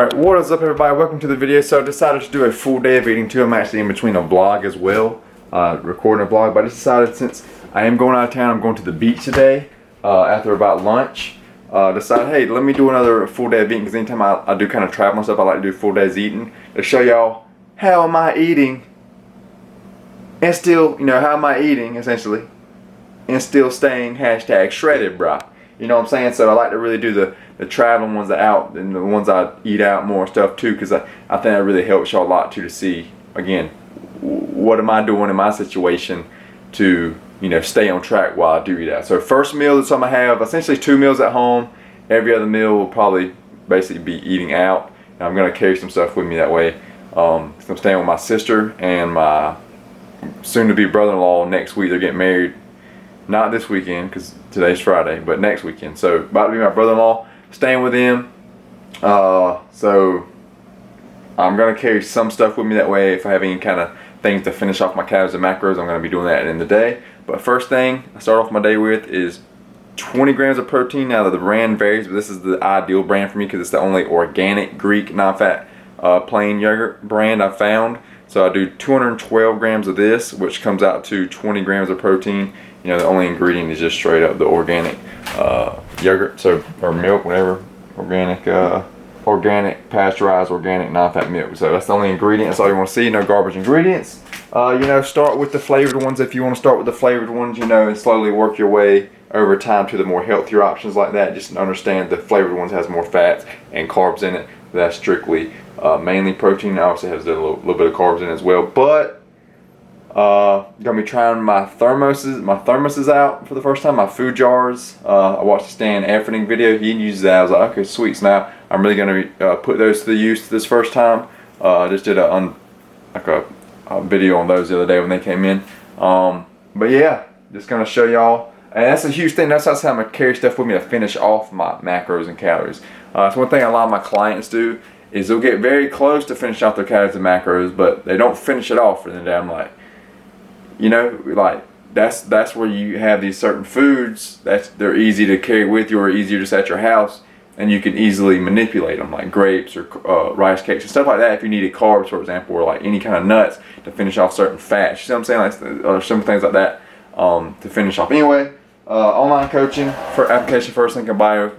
Alright, what is up everybody? Welcome to the video. So I decided to do a full day of eating too. I'm actually in between a vlog as well, recording a vlog, but I decided since I am going out of town, I'm going to the beach today after about lunch. Decided, hey, let me do another full day of eating, because anytime I do kind of travel and stuff, I like to do full days eating to show y'all how am I eating and still, how am I eating essentially and still staying hashtag shredded, brah. You know what I'm saying? So I like to really do the traveling ones out and the ones I eat out more and stuff too, because I think that really helps y'all a lot too, to see again what am I doing in my situation to stay on track while I do eat out. So first meal is I'm gonna have essentially 2 meals at home. Every other meal will probably basically be eating out, and I'm gonna carry some stuff with me that way. I'm staying with my sister and my soon-to-be brother-in-law next week. They're getting married. Not this weekend, because today's Friday, but next weekend. So about to be my brother-in-law, staying with him. So I'm gonna carry some stuff with me that way. If I have any kind of things to finish off my calories and macros, I'm gonna be doing that in the day. But first thing I start off my day with is 20 grams of protein. Now the brand varies, but this is the ideal brand for me because it's the only organic Greek non-fat plain yogurt brand I've found. So I do 212 grams of this, which comes out to 20 grams of protein. The only ingredient is just straight up the organic yogurt, or milk, whatever, organic pasteurized organic non-fat milk. So that's the only ingredient. That's all you want to see. No garbage ingredients. Start with the flavored ones if you want to start with the flavored ones. And slowly work your way over time to the more healthier options like that. Just understand the flavored ones has more fats and carbs in it. That's strictly mainly protein. Obviously has a little bit of carbs in it as well, but gonna be trying my thermoses out for the first time, my food jars. I watched Stan Efferding video, he uses that. I was like, okay, sweet. So now I'm really gonna put those to the use this first time. I just did a video on those the other day when they came in. But yeah, just gonna show y'all, and that's a huge thing. That's how I'm gonna carry stuff with me to finish off my macros and calories. So one thing a lot of my clients do is they'll get very close to finish off their calories and macros, but they don't finish it off, and then I'm like, that's where you have these certain foods they're easy to carry with you, or easier just at your house, and you can easily manipulate them, like grapes or rice cakes and stuff like that. If you needed carbs, for example, or like any kind of nuts to finish off certain fats, you see what I'm saying? Or some things like that to finish off. Anyway, online coaching for application first link in bio.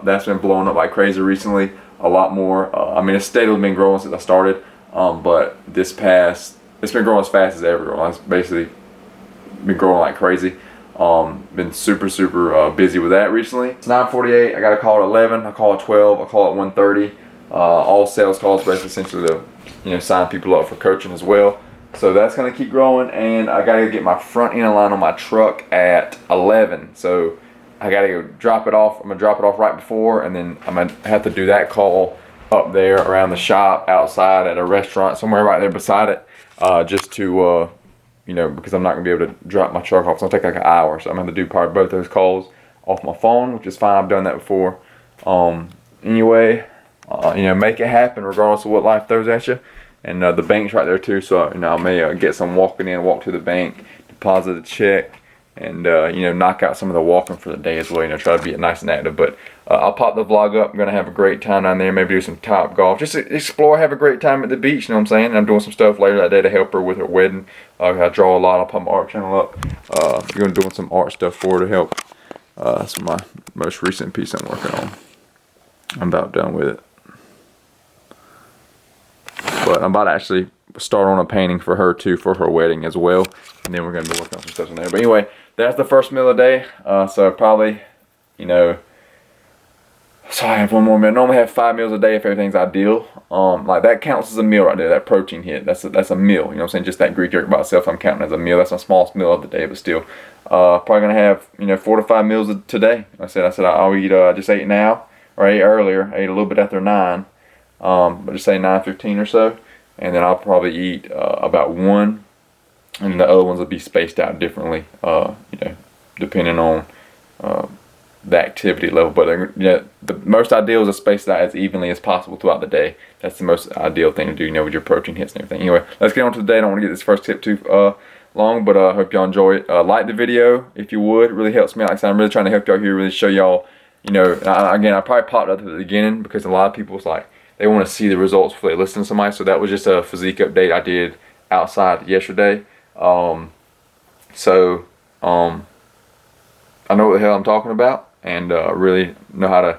That's been blowing up like crazy recently. A lot more. It's steadily been growing since I started, but it's been growing as fast as ever. It's basically been growing like crazy. Been super busy with that recently. It's 9:48. I got a call at 11. I call at 12. I call at 1:30. All sales calls, basically essentially to sign people up for coaching as well. So that's gonna keep growing, and I gotta get my front end line on my truck at 11. So I gotta go drop it off. I'm gonna drop it off right before, and then I'm gonna have to do that call up there around the shop, outside at a restaurant somewhere right there beside it, just to because I'm not gonna be able to drop my truck off. It's gonna take like an hour, so I'm gonna have to do probably both those calls off my phone, which is fine. I've done that before. Anyway, make it happen regardless of what life throws at you. And the bank's right there too, so I may get some walking in, walk to the bank, deposit a check, and knock out some of the walking for the day as well. Try to be nice and active. But I'll pop the vlog up. I'm gonna have a great time down there. Maybe do some top golf, just explore, have a great time at the beach. You know what I'm saying? And I'm doing some stuff later that day to help her with her wedding. I draw a lot. I'll pop my art channel up. I'm gonna doing some art stuff for her to help. That's my most recent piece I'm working on. I'm about done with it, but I'm about to actually start on a painting for her too, for her wedding as well, and then we're gonna be working on some stuff in there. But anyway, that's the first meal of the day. So probably, so I have one more meal. I normally have 5 meals a day if everything's ideal. Like that counts as a meal right there. That protein hit, that's a meal. You know what I'm saying? Just that Greek yogurt by itself, I'm counting as a meal. That's my smallest meal of the day, but still, probably gonna have 4 to 5 meals today. I said I'll eat. I just ate now, or I ate earlier. I ate a little bit after 9. But just say 9:15 or so, and then I'll probably eat about 1, and the other ones will be spaced out differently, depending on the activity level. But the most ideal is to space it out as evenly as possible throughout the day. That's the most ideal thing to do, with your protein hits and everything. Anyway, let's get on to the day. I don't want to get this first tip too long, but I hope y'all enjoy it. Like the video if you would. It really helps me. Like I said, I'm really trying to help y'all here, really show y'all. Again, I probably popped up at the beginning because a lot of people's like, they want to see the results before they listen to somebody. So that was just a physique update I did outside yesterday. I know what the hell I'm talking about, and really know how to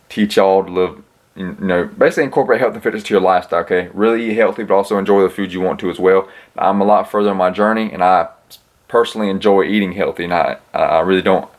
teach y'all to live, you know, basically incorporate health and fitness to your lifestyle. Okay, really eat healthy, but also enjoy the food you want to as well. I'm a lot further in my journey, and I personally enjoy eating healthy, and I really don't,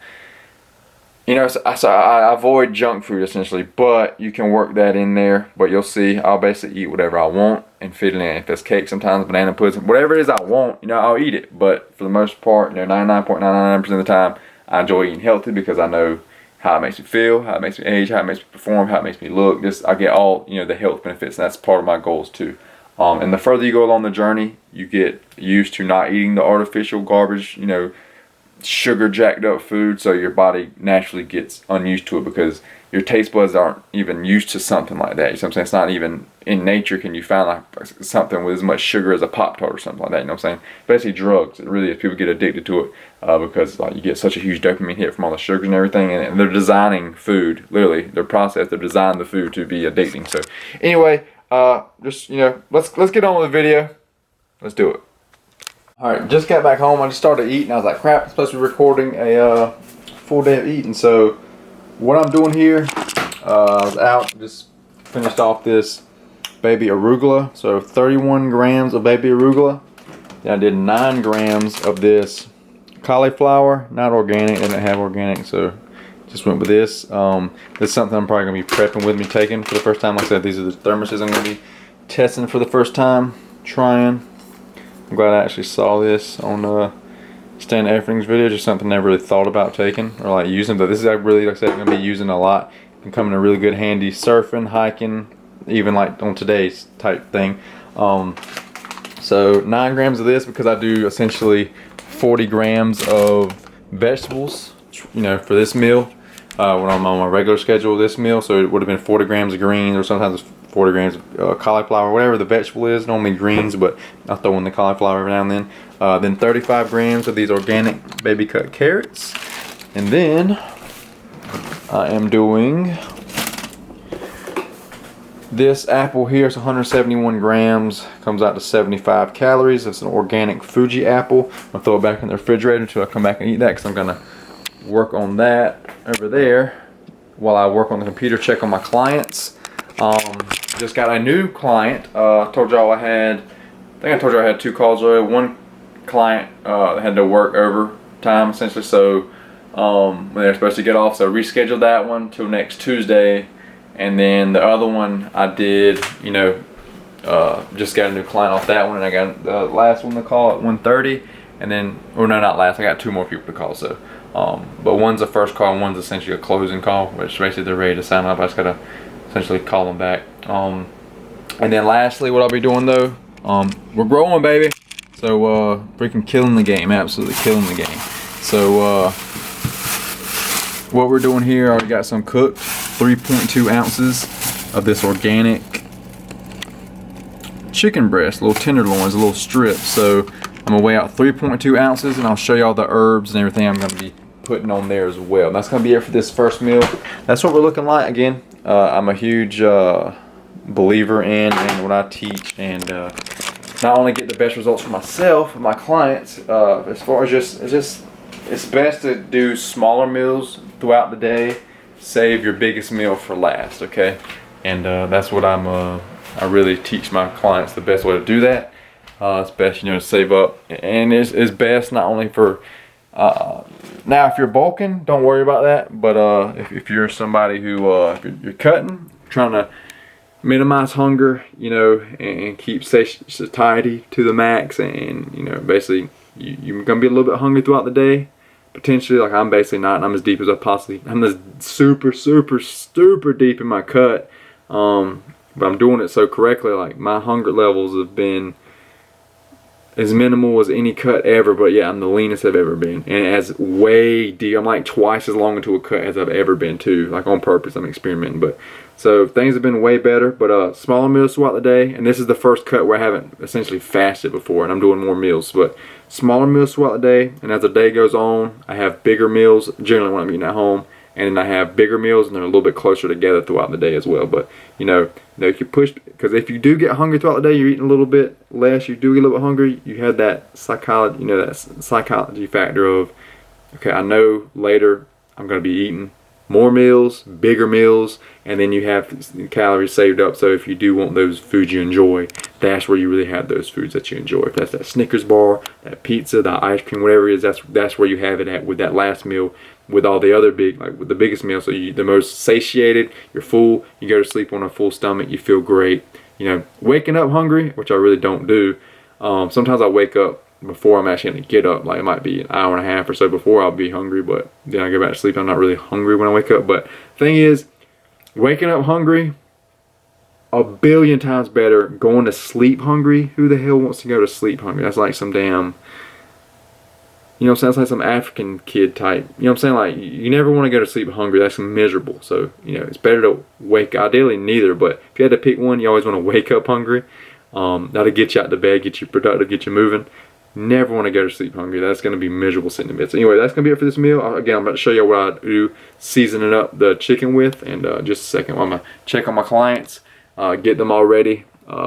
you know, so I avoid junk food essentially, but you can work that in there. But you'll see, I'll basically eat whatever I want and fit it in. If it's cake, sometimes banana pudding, whatever it is I want, you know, I'll eat it. But for the most part, you know, 99.99% of the time, I enjoy eating healthy because I know how it makes me feel, how it makes me age, how it makes me perform, how it makes me look. Just I get all, you know, the health benefits, and that's part of my goals too. And the further you go along the journey, you get used to not eating the artificial garbage, you know, sugar jacked up food, so your body naturally gets unused to it because your taste buds aren't even used to something like that. You know what I'm saying? It's not even in nature can you find like something with as much sugar as a Pop-Tart or something like that. You know what I'm saying? Basically drugs. It really is. People get addicted to it because like you get such a huge dopamine hit from all the sugars and everything, and they're designing food, literally their process, they're designing the food to be addicting. So anyway, just, you know, let's get on with the video. Let's do it. Alright, just got back home. I just started eating. I was like, crap, I'm supposed to be recording a full day of eating. So what I'm doing here, I was out, just finished off this baby arugula. So 31 grams of baby arugula. Then I did 9 grams of this cauliflower, not organic, didn't have organic, so just went with this. This is something I'm probably going to be prepping with me taking for the first time. Like I said, these are the thermoses I'm going to be testing for the first time, trying. I'm glad I actually saw this on Stan Efring's video. Just something I never really thought about taking or like using, but this is really, like I said, I'm going to be using a lot. Can come in a really good handy surfing, hiking, even like on today's type thing. So 9 grams of this because I do essentially 40 grams of vegetables, you know, for this meal. When I'm on my regular schedule this meal, so it would have been 40 grams of greens, or sometimes it's 40 grams of cauliflower, whatever the vegetable is, normally greens, but I'll throw in the cauliflower every now and then. Then 35 grams of these organic baby cut carrots. And then I am doing this apple here. It's 171 grams, comes out to 75 calories. It's an organic Fuji apple. I'll throw it back in the refrigerator until I come back and eat that, because I'm gonna work on that over there while I work on the computer, check on my clients. Just got a new client. I told y'all I think I told you I had 2 calls earlier. One client had to work overtime essentially, so when they're supposed to get off, so rescheduled that one till next Tuesday. And then the other one I did, you know, just got a new client off that one, and I got the last one to call at 1:30, and then, or no, not last, I got 2 more people to call. So but one's a first call and one's essentially a closing call, which basically they're ready to sign up. I just gotta essentially call them back. And then lastly, what I'll be doing though, we're growing, baby. So freaking killing the game, absolutely killing the game. So what we're doing here, I already got some cooked, 3.2 ounces of this organic chicken breast, little tenderloins, a little strip. So I'm gonna weigh out 3.2 ounces, and I'll show y'all the herbs and everything I'm gonna be putting on there as well. And that's gonna be it for this first meal. That's what we're looking like. Again, I'm a huge believer in what I teach, and not only get the best results for myself and my clients, as far as it's best to do smaller meals throughout the day. Save your biggest meal for last, okay? And that's what I really teach my clients, the best way to do that. It's best, you know, to save up, and it's best not only for now if you're bulking, don't worry about that, but if you're somebody who if you're cutting, trying to minimize hunger, you know, and keep satiety to the max, and you know, basically you're gonna be a little bit hungry throughout the day, potentially. Like I'm basically not, and I'm as deep as I possibly, I'm just super deep in my cut, but I'm doing it so correctly. Like my hunger levels have been as minimal as any cut ever, but yeah, I'm the leanest I've ever been, and as way deep, I'm like twice as long into a cut as I've ever been too, like on purpose. I'm experimenting, but so things have been way better. But smaller meals throughout the day, and this is the first cut where I haven't essentially fasted before, and I'm doing more meals, but smaller meals throughout the day, and as the day goes on, I have bigger meals generally when I'm eating at home, and then I have bigger meals, and they're a little bit closer together throughout the day as well. But if you push, because if you do get hungry throughout the day, you're eating a little bit less, you do get a little bit hungry, you have that psychology, that psychology factor of, okay, I know later I'm going to be eating more meals, bigger meals, and then you have calories saved up. So if you do want those foods you enjoy, that's where you really have those foods that you enjoy. If that's that Snickers bar, that pizza, that ice cream, whatever it is, that's where you have it at with that last meal. With all the other with the biggest meal, so the most satiated, you're full, you go to sleep on a full stomach, you feel great. Waking up hungry, which I really don't do. Sometimes I wake up before I'm actually going to get up. Like, it might be an hour and a half or so before I'll be hungry, but then I go back to sleep. I'm not really hungry when I wake up. But thing is, waking up hungry, a billion times better. Going to sleep hungry, who the hell wants to go to sleep hungry? That's like some damn, sounds like some African kid type. I'm saying? Like, you never want to go to sleep hungry. That's miserable. So, it's better to ideally neither, but if you had to pick one, you always want to wake up hungry. That'll get you out to bed, get you productive, get you moving. Never want to go to sleep hungry. That's going to be miserable sitting in bed. So anyway, that's going to be it for this meal. Again, I'm about to show you what I do seasoning up the chicken with, and just a second, I'm going to check on my clients, get them all ready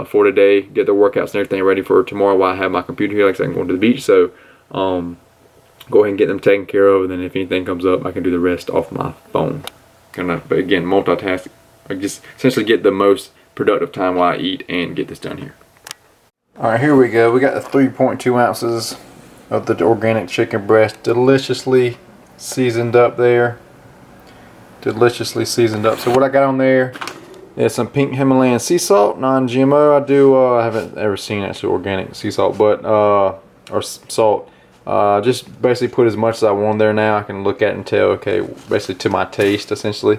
for today, get their workouts and everything ready for tomorrow while I have my computer here. Like I said, I'm going to the beach, so go ahead and get them taken care of, and then if anything comes up, I can do the rest off my phone. But again, multitasking. I just essentially get the most productive time while I eat and get this done here. Alright, here we go. We got the 3.2 ounces of the organic chicken breast, deliciously seasoned up there. Deliciously seasoned up. So what I got on there is some pink Himalayan sea salt, non-GMO. I haven't ever seen actually organic sea salt, but or salt. Just basically put as much as I want there now. I can look at it and tell, okay, basically to my taste, essentially.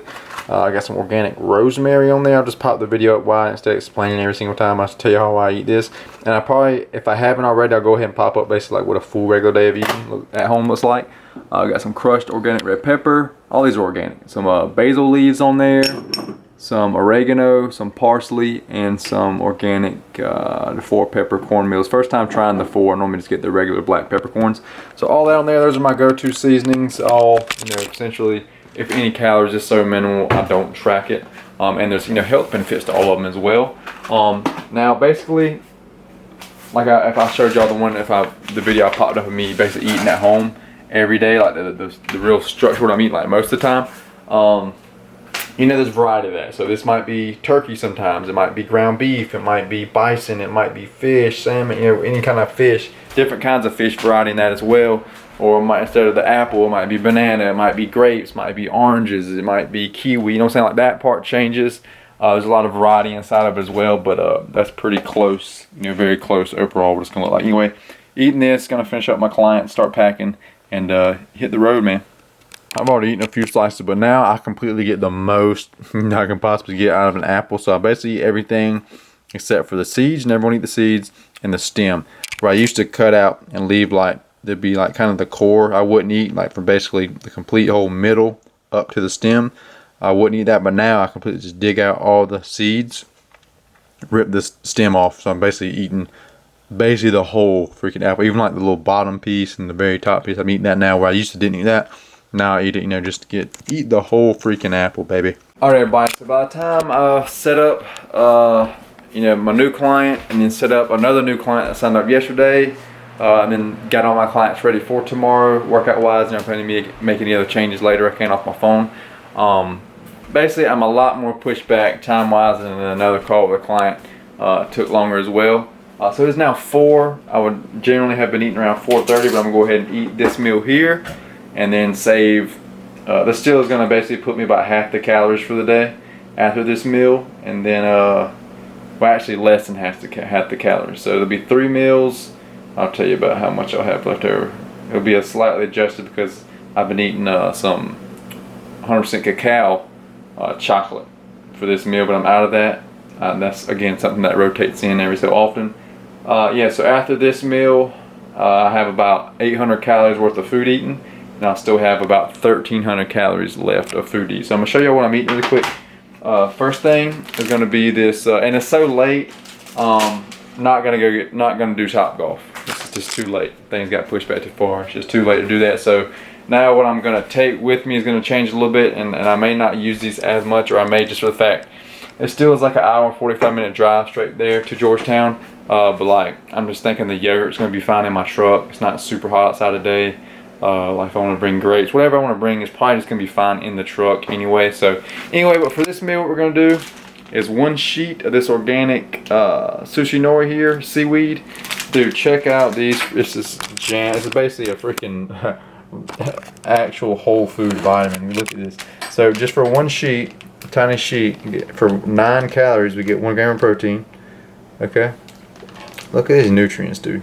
I got some organic rosemary on there. I'll just pop the video up wide instead of explaining every single time I tell you how I eat this. And I probably, if I haven't already, I'll go ahead and pop up basically like what a full regular day of eating at home looks like. I got some crushed organic red pepper. All these are organic. Some basil leaves on there, some oregano, some parsley, and some organic the 4 peppercorn meals. First time trying the 4. I normally just get the regular black peppercorns. So all that on there. Those are my go-to seasonings. All essentially, if any calories is so minimal, I don't track it. And there's health benefits to all of them as well. Now basically, like if I showed y'all the video I popped up of me basically eating at home every day, like the real structure what I'm eating like most of the time. There's variety of that. So this might be turkey sometimes, it might be ground beef, it might be bison, it might be fish, salmon, any kind of fish, different kinds of fish variety in that as well. Or instead of the apple, it might be banana, it might be grapes, it might be oranges, it might be kiwi, you know what I'm saying? Like that part changes. There's a lot of variety inside of it as well, but that's pretty close, very close overall what it's gonna look like. Anyway, eating this, gonna finish up my client, start packing, and hit the road, man. I've already eaten a few slices, but now I completely get the most I can possibly get out of an apple. So I basically eat everything except for the seeds. Never want to eat the seeds and the stem. Where I used to cut out and leave there'd be kind of the core. I wouldn't eat from basically the complete whole middle up to the stem. I wouldn't eat that, but now I completely just dig out all the seeds, rip this stem off. So I'm basically eating the whole freaking apple, even the little bottom piece and the very top piece. I'm eating that now, where I used to didn't eat that. Now I eat it, just to eat the whole freaking apple, baby. Alright, everybody, so by the time I set up, my new client, and then set up another new client that signed up yesterday, and then got all my clients ready for tomorrow, workout-wise, I'm planning to make any other changes later I can off my phone. Basically, I'm a lot more pushed back time-wise, and then another call with a client took longer as well. So it's now 4. I would generally have been eating around 4:30, but I'm going to go ahead and eat this meal here. And then save, this still is going to basically put me about half the calories for the day after this meal. And then, actually less than half the calories. So there'll be 3 meals. I'll tell you about how much I'll have left over. It'll be slightly adjusted because I've been eating some 100% cacao chocolate for this meal, but I'm out of that. That's, again, something that rotates in every so often. So after this meal, I have about 800 calories worth of food eaten. And I'll still have about 1,300 calories left of food to eat. So I'm gonna show you what I'm eating really quick. First thing is gonna be this, and it's so late. Not gonna do Topgolf. It's just too late. Things got pushed back too far. It's just too late to do that. So now what I'm gonna take with me is gonna change a little bit, and I may not use these as much, or I may just for the fact it still is like an hour 45-minute drive straight there to Georgetown. But like I'm just thinking the yogurt's gonna be fine in my truck. It's not super hot outside today. Like if I want to bring grapes, whatever I want to bring is probably just gonna be fine in the truck anyway. So anyway, but for this meal, what we're gonna do is 1 sheet of this organic sushi nori here, seaweed. Dude, check out these. This is jam. This is basically a freaking actual whole food vitamin. Look at this. So just for 1 sheet, tiny sheet, for 9 calories, we get 1 gram of protein. Okay. Look at these nutrients, dude.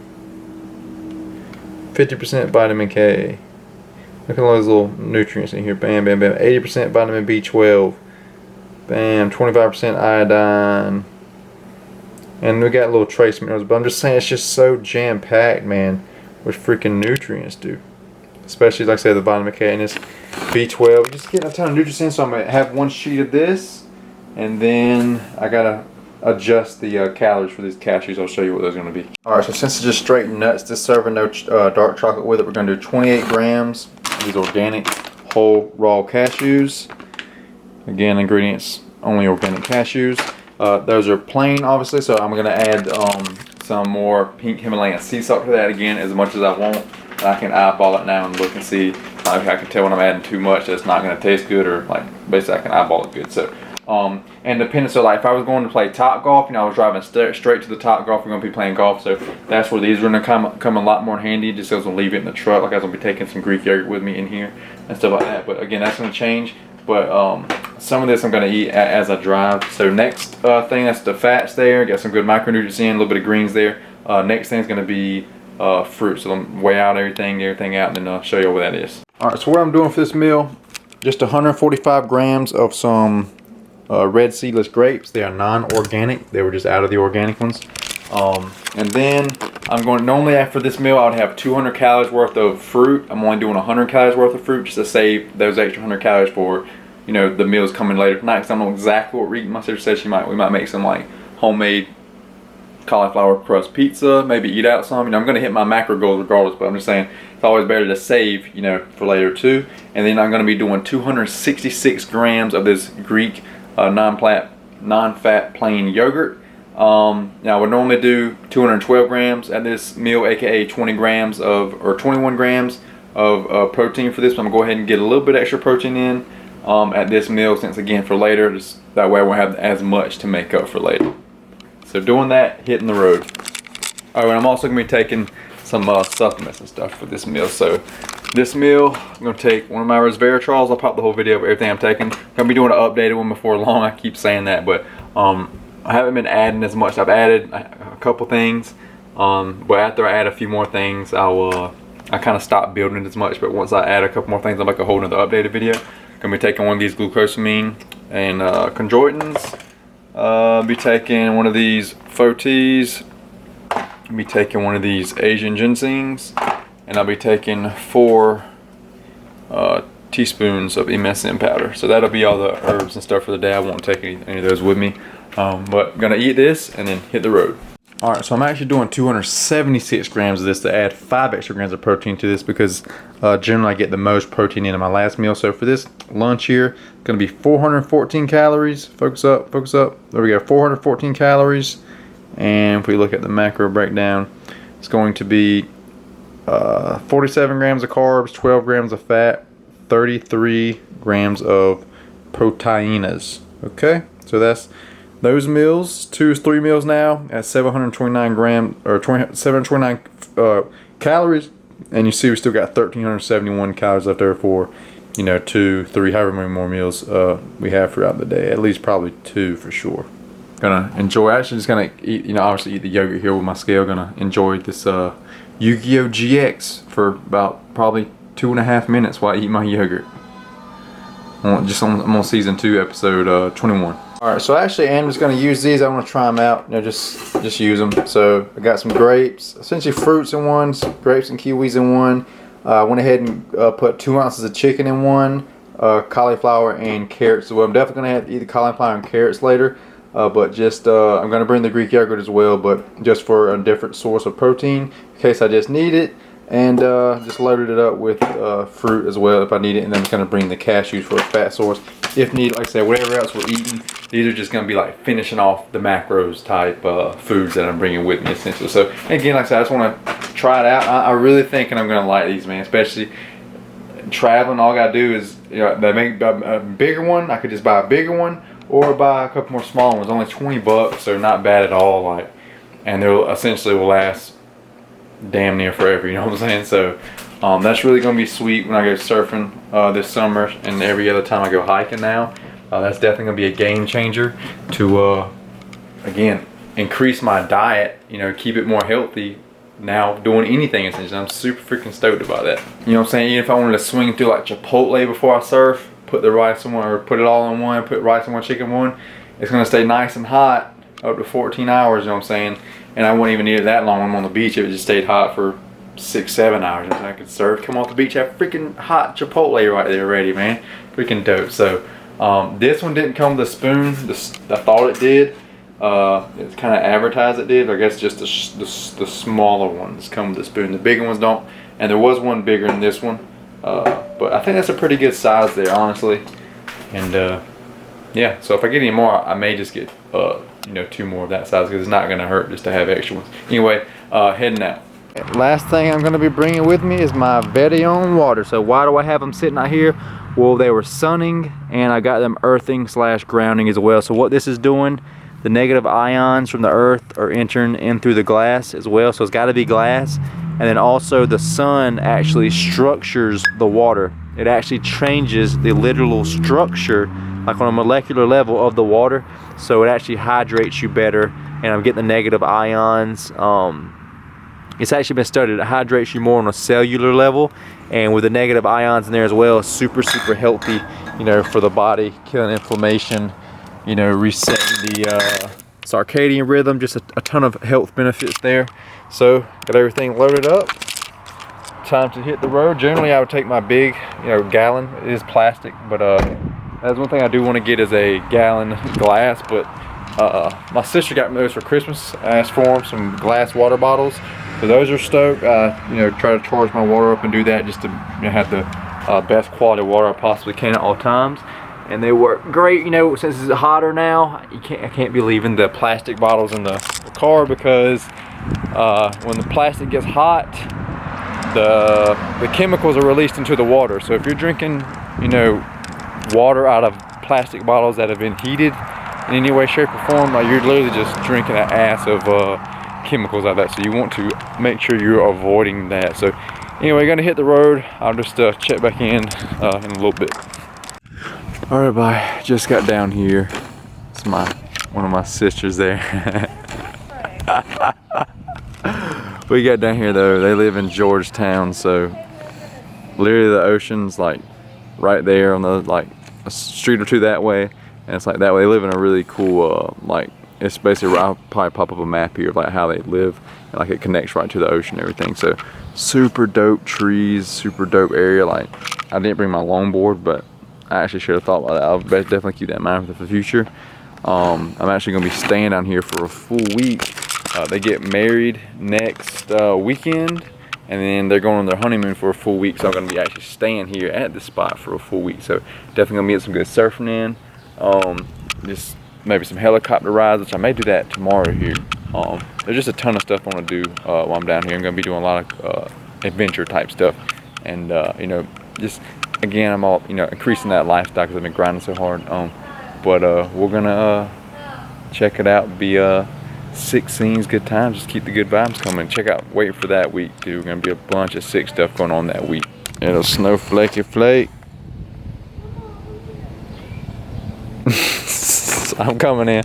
50% vitamin K. Look at all those little nutrients in here. Bam, bam, bam. 80% vitamin B12. Bam. 25% iodine. And we got little trace minerals. But I'm just saying, it's just so jam-packed, man, with freaking nutrients, dude. Especially, like I said, the vitamin K and this B12. We're just getting a ton of nutrients in, so I'm going to have 1 sheet of this. And then I got to adjust the calories for these cashews. I'll show you what those are going to be. Alright, so since it's just straight nuts, this serving no dark chocolate with it, we're going to do 28 grams of these organic whole raw cashews. Again, ingredients, only organic cashews. Those are plain, obviously, so I'm going to add some more pink Himalayan sea salt to that again, as much as I want. And I can eyeball it now and look and see. Like, I can tell when I'm adding too much that it's not going to taste good, or like basically I can eyeball it good. So and depending, so like if I was going to play Top Golf, you know, I was driving straight to the Top Golf, we're going to be playing golf, so that's where these are going to come a lot more handy, just so I was going to leave it in the truck, like I was going to be taking some Greek yogurt with me in here and stuff like that. But again, that's going to change. But some of this I'm going to eat as I drive. So next thing, that's the fats there, got some good micronutrients in, a little bit of greens there. Next thing is going to be fruit, so I'm weigh out everything out, and then I'll show you what that is. Alright, so what I'm doing for this meal, just 145 grams of some red seedless grapes. They are non-organic. They were just out of the organic ones. And then I'm going, normally after this meal I would have 200 calories worth of fruit. I'm only doing 100 calories worth of fruit just to save those extra 100 calories for, you know, the meals coming later tonight, because I don't know exactly what we're eating. My sister said we might make some like homemade cauliflower crust pizza, maybe eat out some. You know, I'm going to hit my macro goals regardless, but I'm just saying it's always better to save, you know, for later too. And then I'm going to be doing 266 grams of this Greek non-fat plain yogurt. Now I would normally do 212 grams at this meal, aka 21 grams of protein for this, but I'm gonna go ahead and get a little bit extra protein in at this meal, since again for later, just that way I won't have as much to make up for later. So doing that, hitting the road. Alright, and I'm also gonna be taking some supplements and stuff for this meal. So this meal, I'm going to take one of my resveratrols. I'll pop the whole video of everything I'm taking. I'm going to be doing an updated one before long. I keep saying that, but I haven't been adding as much. I've added a couple things, but after I add a few more things, I kind of stop building it as much. But once I add a couple more things, I'll make a whole nother updated video. I'm going to be taking one of these glucosamine and chondroitins. Be taking one of these Foteas. Be taking one of these Asian ginsengs. And I'll be taking 4 teaspoons of MSM powder. So that'll be all the herbs and stuff for the day. I won't take any of those with me. But I'm gonna eat this and then hit the road. Alright, so I'm actually doing 276 grams of this to add 5 extra grams of protein to this, because generally I get the most protein in my last meal. So for this lunch here, it's gonna be 414 calories. Focus up, focus up. There we go, 414 calories. And if we look at the macro breakdown, it's going to be 47 grams of carbs, 12 grams of fat, 33 grams of proteins. Okay, so that's those meals. 3 meals now at 729 grams or 729 calories, and you see we still got 1371 calories left over for, you know, 2, 3, however many more meals we have throughout the day. At least probably 2 for sure. Gonna enjoy. Actually, just gonna eat. You know, obviously eat the yogurt here with my scale. Gonna enjoy this Yu-Gi-Oh! GX for about probably 2.5 minutes while I eat my yogurt. I'm on season 2, episode 21. Alright, so actually I'm just going to use these. I want to try them out. You know, just use them. So I got some grapes, essentially fruits in one, grapes and kiwis in one. I went ahead and put 2 ounces of chicken in one, cauliflower and carrots. So I'm definitely going to have to eat the cauliflower and carrots later. But just I'm going to bring the Greek yogurt as well, but just for a different source of protein in case I just need it. And just loaded it up with fruit as well if I need it, and then I'm gonna bring the cashews for a fat source if need. Like I said, whatever else we're eating, these are just gonna be like finishing off the macros type foods that I'm bringing with me essentially. So again, like I said, I just want to try it out. I really think I'm gonna like these, man. Especially traveling, all I gotta do is, you know, they make a bigger one. I could just buy a bigger one or buy a couple more small ones. Only 20 bucks, so not bad at all. Like, and they'll essentially will last damn near forever, you know what I'm saying? So that's really gonna be sweet when I go surfing this summer, and every other time I go hiking now. That's definitely gonna be a game changer to again increase my diet, you know, keep it more healthy now doing anything essentially. I'm super freaking stoked about that, you know what I'm saying? Even if I wanted to swing through like Chipotle before I surf, put the rice in one, or put it all in one, put rice in one, chicken in one, it's gonna stay nice and hot up to 14 hours, you know what I'm saying? And I wouldn't even need it that long when I'm on the beach. If it just stayed hot for 6-7 hours, I could surf, come off the beach, have freaking hot Chipotle right there ready, man. Freaking dope. So this one didn't come with a spoon. I thought it did. It's kind of advertised it did. I guess just the smaller ones come with a spoon. The bigger ones don't. And there was one bigger than this one. But I think that's a pretty good size there, honestly. And yeah, so if I get any more, I may just get you know, 2 more of that size, because it's not gonna hurt just to have extra ones. Anyway, heading out. Last thing I'm gonna be bringing with me is my Vedion water. So why do I have them sitting out here? Well, they were sunning, and I got them earthing / grounding as well. So what this is doing, the negative ions from the earth are entering in through the glass as well. So it's got to be glass. And then also the sun actually structures the water. It actually changes the literal structure, like on a molecular level, of the water. So it actually hydrates you better, and I'm getting the negative ions. It's actually been studied. It hydrates you more on a cellular level, and with the negative ions in there as well, super healthy, you know, for the body, killing inflammation, you know, resetting the circadian rhythm. Just a ton of health benefits there. So got everything loaded up. Time to hit the road. Generally, I would take my big, you know, gallon. It is plastic, but that's one thing I do want to get is a gallon glass. But my sister got me those for Christmas. I asked for them, some glass water bottles. So those are stoked. You know, try to charge my water up and do that just to, you know, have the best quality water I possibly can at all times. And they work great. You know, since it's hotter now, I can't be leaving the plastic bottles in the car, because when the plastic gets hot, the chemicals are released into the water. So if you're drinking, you know, water out of plastic bottles that have been heated in any way, shape, or form, like, you're literally just drinking an ass of chemicals out of that. So you want to make sure you're avoiding that. So anyway, gonna hit the road. I'll just check back in a little bit. All right, bye. Just got down here. It's one of my sisters there. We got down here though. They live in Georgetown, so literally the ocean's like right there on the, like, a street or two that way, and it's like that way. They live in a really cool like, it's basically, I'll probably pop up a map here of like how they live, and like it connects right to the ocean and everything. So super dope trees, super dope area. Like, I didn't bring my longboard, but I actually should have thought about that. I'll definitely keep that in mind for the future. I'm actually gonna be staying down here for a full week. They get married next weekend, and then they're going on their honeymoon for a full week. So I'm gonna be actually staying here at this spot for a full week. So definitely gonna get some good surfing in. Just maybe some helicopter rides, which I may do that tomorrow here. There's just a ton of stuff I want to do while I'm down here. I'm gonna be doing a lot of adventure type stuff, and you know, just again, I'm all, you know, increasing that lifestyle because I've been grinding so hard. But we're gonna check it out. Be sick scenes, good times. Just keep the good vibes coming. Check out, wait for that week too. Gonna be a bunch of sick stuff going on that week. It'll snowflakey flake. I'm coming in.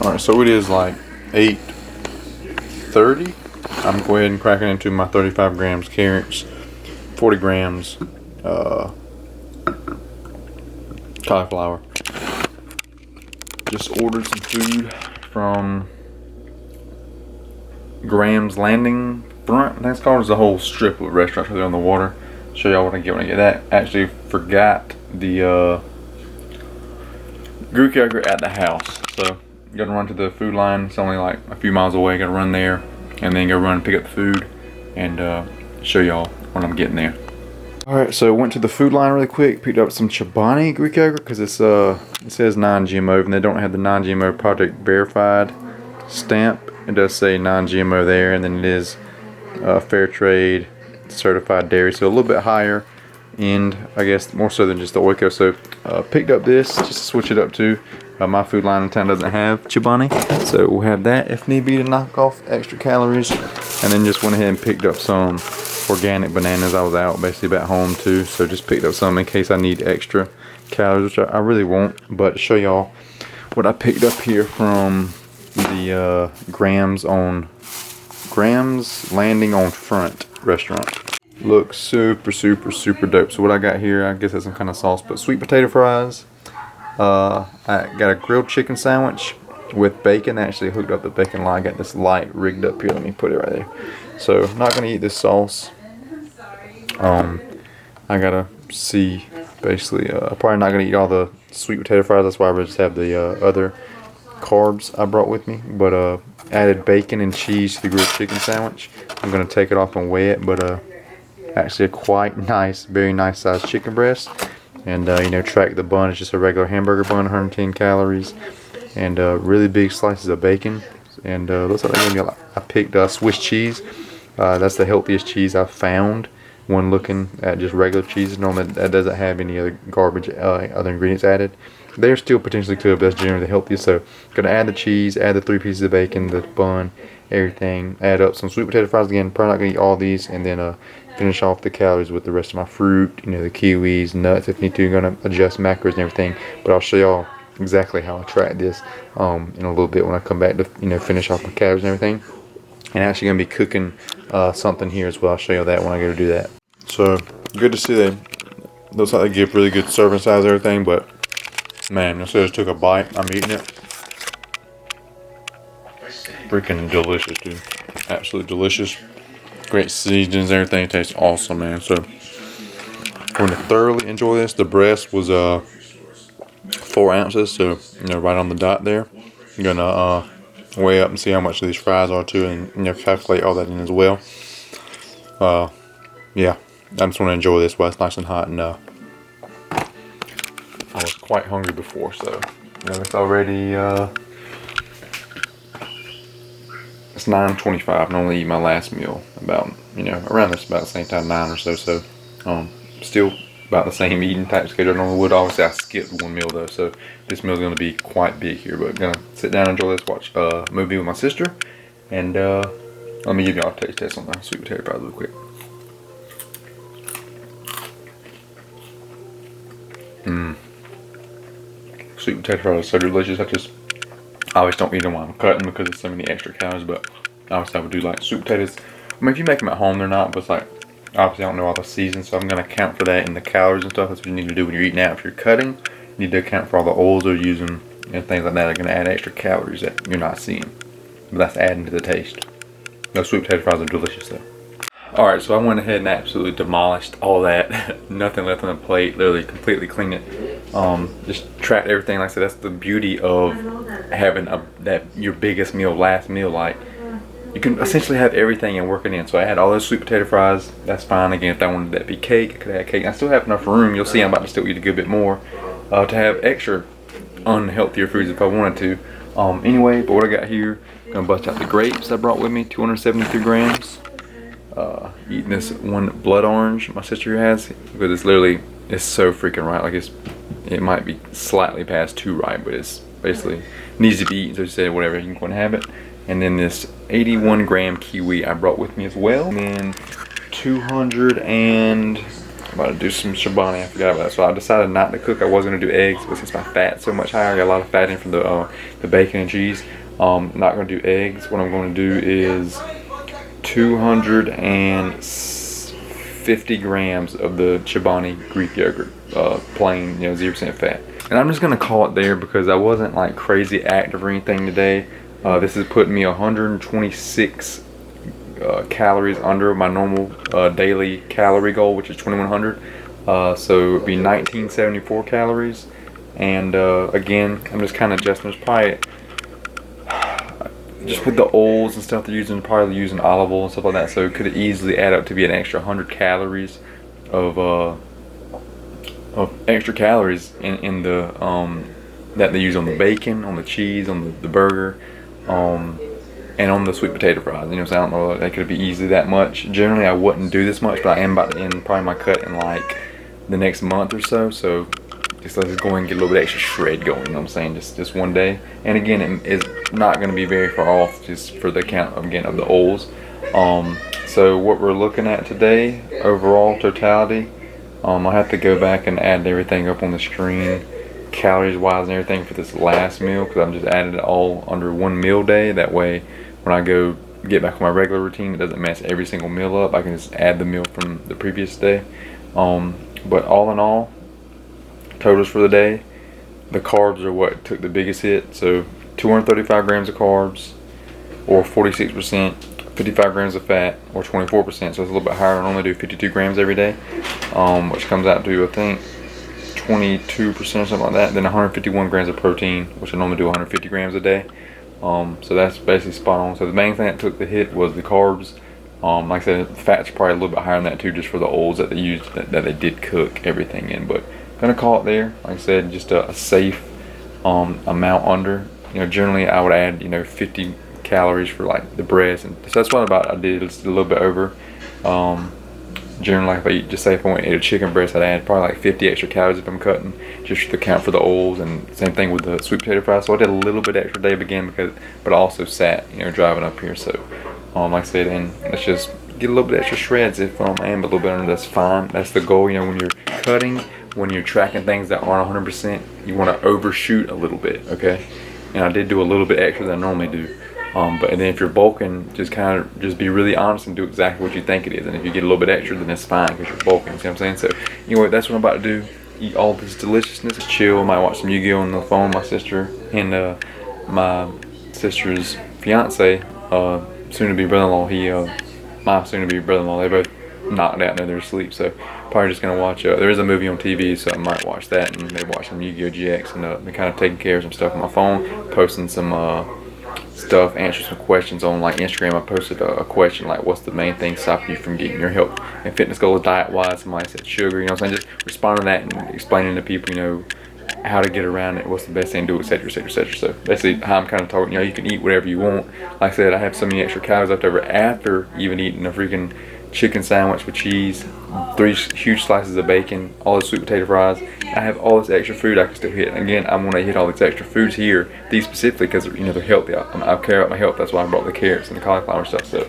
All right, so it is like 8:30. I'm going ahead and cracking into my 35 grams carrots, 40 grams cauliflower. Just ordered some food from Graham's Landing Front, I think it's called. There's a whole strip of restaurants right there on the water. Show y'all what I get when I get that. Actually forgot the Greek yogurt at the house, so gotta run to the food line. It's only like a few miles away. Gotta run there and then go run and pick up the food, and show y'all when I'm getting there. Alright, so went to the food line really quick, picked up some Chobani Greek yogurt because it says non-GMO, and they don't have the non-GMO Project Verified stamp. It does say non-GMO there, and then it is fair trade certified dairy, so a little bit higher end, I guess, more so than just the Oiko. So picked up this just to switch it up to. My food line in town doesn't have Chobani, so we'll have that if need be to knock off extra calories. And then just went ahead and picked up some organic bananas. I was out basically back home too, so just picked up some in case I need extra calories, which I really won't. But to show y'all what I picked up here from the Grams Landing on Front restaurant. Looks super dope. So what I got here, I guess that's some kind of sauce, but sweet potato fries. I got a grilled chicken sandwich with bacon. I actually hooked up the bacon line. I got this light rigged up here. Let me put it right there. So not gonna eat this sauce. I gotta see basically. Probably not gonna eat all the sweet potato fries. That's why I just have the other carbs I brought with me. But added bacon and cheese to the grilled chicken sandwich. I'm gonna take it off and weigh it, but actually a quite nice, very nice sized chicken breast. And you know, track the bun. It's just a regular hamburger bun, 110 calories, and really big slices of bacon. And looks like they gave me a lot. I picked Swiss cheese. That's the healthiest cheese I've found when looking at just regular cheese. Normally that doesn't have any other garbage, other ingredients added. They're still potentially good, but that's generally the healthiest. So gonna add the cheese, add the 3 pieces of bacon, the bun, everything. Add up some sweet potato fries again. Probably not gonna eat all these, and then finish off the calories with the rest of my fruit. You know, the kiwis, nuts if need to. Gonna adjust macros and everything. But I'll show y'all exactly how I track this in a little bit when I come back to finish off my calories and everything. And actually gonna be cooking something here as well. I'll show you that when I go to do that. So good to see they looks like they give really good serving size and everything, but man, I just took a bite. I'm eating it. Freaking delicious, dude. Absolutely delicious. Great seasonings, everything tastes awesome, man. So I'm going to thoroughly enjoy this. The breast was 4 ounces, so right on the dot there. I'm gonna weigh up and see how much of these fries are too, and calculate all that in as well. Yeah, I just want to enjoy this while it's nice and hot, and I was quite hungry before, so it's already it's 9:25. I normally eat my last meal about around this about the same time, 9 or so. So still about the same eating type schedule I normally would. Obviously I skipped one meal though, so this meal is going to be quite big here. But gonna sit down and enjoy this, watch a movie with my sister, and let me give y'all a taste test on the sweet potato fries real quick. Sweet potato fries are so delicious. I always don't eat them while I'm cutting because there's so many extra calories, but obviously I would do like sweet potatoes. I mean, if you make them at home, they're not, but it's like, obviously I don't know all the seasons, so I'm going to account for that in the calories and stuff. That's what you need to do when you're eating out. If you're cutting, you need to account for all the oils they're using and things like that are going to add extra calories that you're not seeing. But that's adding to the taste. Those sweet potato fries are delicious though. Alright, so I went ahead and absolutely demolished all that. Nothing left on the plate, literally completely cleaned it. Just tracked everything. Like I said, that's the beauty of having your biggest meal, last meal. Like, you can essentially have everything and work it in. So I had all those sweet potato fries. That's fine. Again, if I wanted that to be cake, I could have cake. I still have enough room. You'll see I'm about to still eat a good bit more to have extra unhealthier foods if I wanted to. Anyway, but what I got here, I'm gonna bust out the grapes I brought with me, 273 grams. Eating this one blood orange my sister has, because it's so freaking right. Like it might be slightly past 2 right, but it's basically needs to be eaten. So she said whatever, you can go and have it. And then this 81 gram kiwi I brought with me as well. And then 200 and I'm about to do some Chobani. I forgot about that. So I decided not to cook. I was gonna do eggs, but since my fat's so much higher, I got a lot of fat in from the bacon and cheese. Not gonna do eggs. What I'm gonna do is 250 grams of the Chobani Greek yogurt, plain, 0% fat. And I'm just gonna call it there because I wasn't like crazy active or anything today. This is putting me 126 calories under my normal daily calorie goal, which is 2100. So it'd be 1974 calories. And again, I'm just kind of adjusting. There's probably just with the oils and stuff they're using, probably using olive oil and stuff like that, so it could easily add up to be an extra 100 calories of extra calories in the that they use on the bacon, on the cheese, on the burger, and on the sweet potato fries. You know, so I don't know, that could be easily that much. Generally, I wouldn't do this much, but I am about to end probably my cut in like the next month or so. So just let's go and get a little bit extra shred going. You know what I'm saying? Just one day. And again, it's not going to be very far off, just for the count again of the oils. So what we're looking at today, overall totality, I'll have to go back and add everything up on the screen, calories wise and everything for this last meal, because I'm just adding it all under one meal day. That way, when I go get back on my regular routine, it doesn't mess every single meal up. I can just add the meal from the previous day. But all in all, totals for the day, the carbs are what took the biggest hit. So 235 grams of carbs, or 46%, 55 grams of fat, or 24%. So it's a little bit higher. I normally do 52 grams every day, which comes out to, I think, 22% or something like that. Then 151 grams of protein, which I normally do 150 grams a day. So that's basically spot on. So the main thing that took the hit was the carbs. Like I said, the fat's probably a little bit higher than that too, just for the oils that they used, that they did cook everything in. But gonna call it there. Like I said, just a safe amount under. You know, generally I would add 50 calories for like the breast, and so that's what I did just a little bit over. Generally, like if I eat, just say if I went to eat a chicken breast, I'd add probably like 50 extra calories if I'm cutting, just to count for the oils. And same thing with the sweet potato fries. So I did a little bit extra day again, but I also sat driving up here. So like I said, and let's just get a little bit extra shreds if I am a little bit under. That's fine. That's the goal. When you're cutting, when you're tracking things that aren't 100%, you want to overshoot a little bit, okay? And I did do a little bit extra than I normally do. But then if you're bulking, just be really honest and do exactly what you think it is. And if you get a little bit extra, then it's fine because you're bulking. See what I'm saying? So anyway, that's what I'm about to do. Eat all this deliciousness, chill. Might watch some Yu-Gi-Oh on the phone. My sister and my sister's fiance, soon-to-be brother-in-law. My soon-to-be brother-in-law. They both knocked out and they're asleep. So probably just gonna watch. There is a movie on TV, so I might watch that. And they watch some Yu-Gi-Oh GX, and they're kind of taking care of some stuff on my phone, posting some stuff, answer some questions on like Instagram. I posted a question like, what's the main thing stopping you from getting your health and fitness goals diet wise? Somebody said sugar, what I'm saying? Just responding to that and explaining to people, how to get around it, what's the best thing to do, etc., etc., etc. So basically how I'm kind of talking, you can eat whatever you want. Like I said, I have so many extra calories left over after even eating a freaking chicken sandwich with cheese, 3 huge slices of bacon, all the sweet potato fries. I have all this extra food I can still hit. And again, I'm gonna hit all these extra foods here, these specifically because they're healthy. I care about my health. That's why I brought the carrots and the cauliflower stuff. So,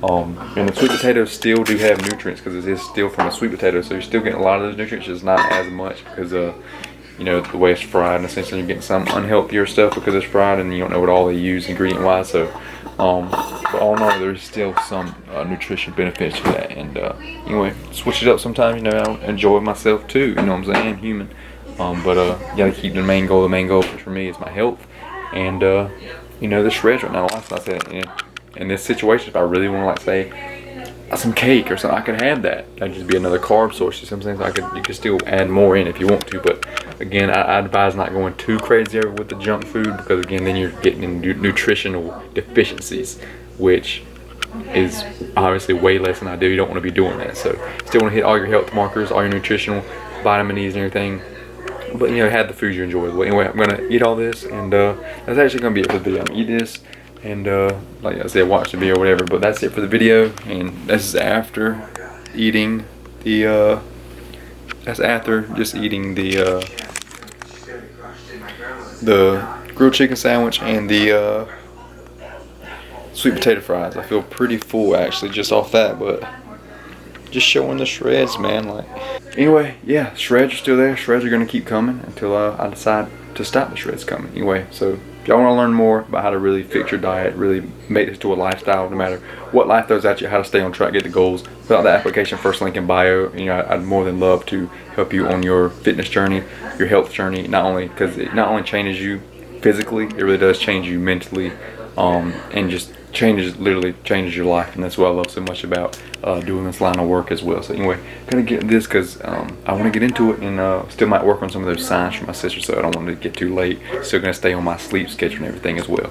and the sweet potatoes still do have nutrients because it is still from a sweet potato. So you're still getting a lot of those nutrients, just not as much because the way it's fried. And essentially, you're getting some unhealthier stuff because it's fried, and you don't know what all they use ingredient wise. So, but all in all, there's still some nutrition benefits to that. And anyway, switch it up sometimes. I enjoy myself too. You know what I'm saying? I'm human. But you gotta keep the main goal. The main goal for me is my health, and the shreds right now. Like I said, in this situation, if I really want to, like, say, some cake or something, I could have that. That'd just be another carb source. Sometimes you could still add more in if you want to. But again, I advise not going too crazy with the junk food, because again, then you're getting into nutritional deficiencies, which is obviously way less than I do. You don't want to be doing that. So still want to hit all your health markers, all your nutritional, vitamin E's and everything. But have the food you enjoy. Well, anyway, I'm gonna eat all this, and that's actually gonna be it for the video. I'm gonna eat this, and like I said, watch the video or whatever. But that's it for the video, and this is after eating the. That's after just eating the grilled chicken sandwich and the sweet potato fries. I feel pretty full actually just off that, but just showing the shreds, man. Anyway, yeah, shreds are still there. Shreds are gonna keep coming until I decide to stop the shreds coming. Anyway, so if y'all want to learn more about how to really fix your diet, really make this to a lifestyle, no matter what life throws at you, how to stay on track, get the goals, fill out the application, first link in bio. I'd more than love to help you on your fitness journey, your health journey. Not only because it not only changes you physically, it really does change you mentally, and just literally changes your life. And that's what I love so much about doing this line of work as well. So anyway, gonna get this because I want to get into it, and still might work on some of those signs for my sister, so I don't want to get too late. Still gonna stay on my sleep schedule and everything as well.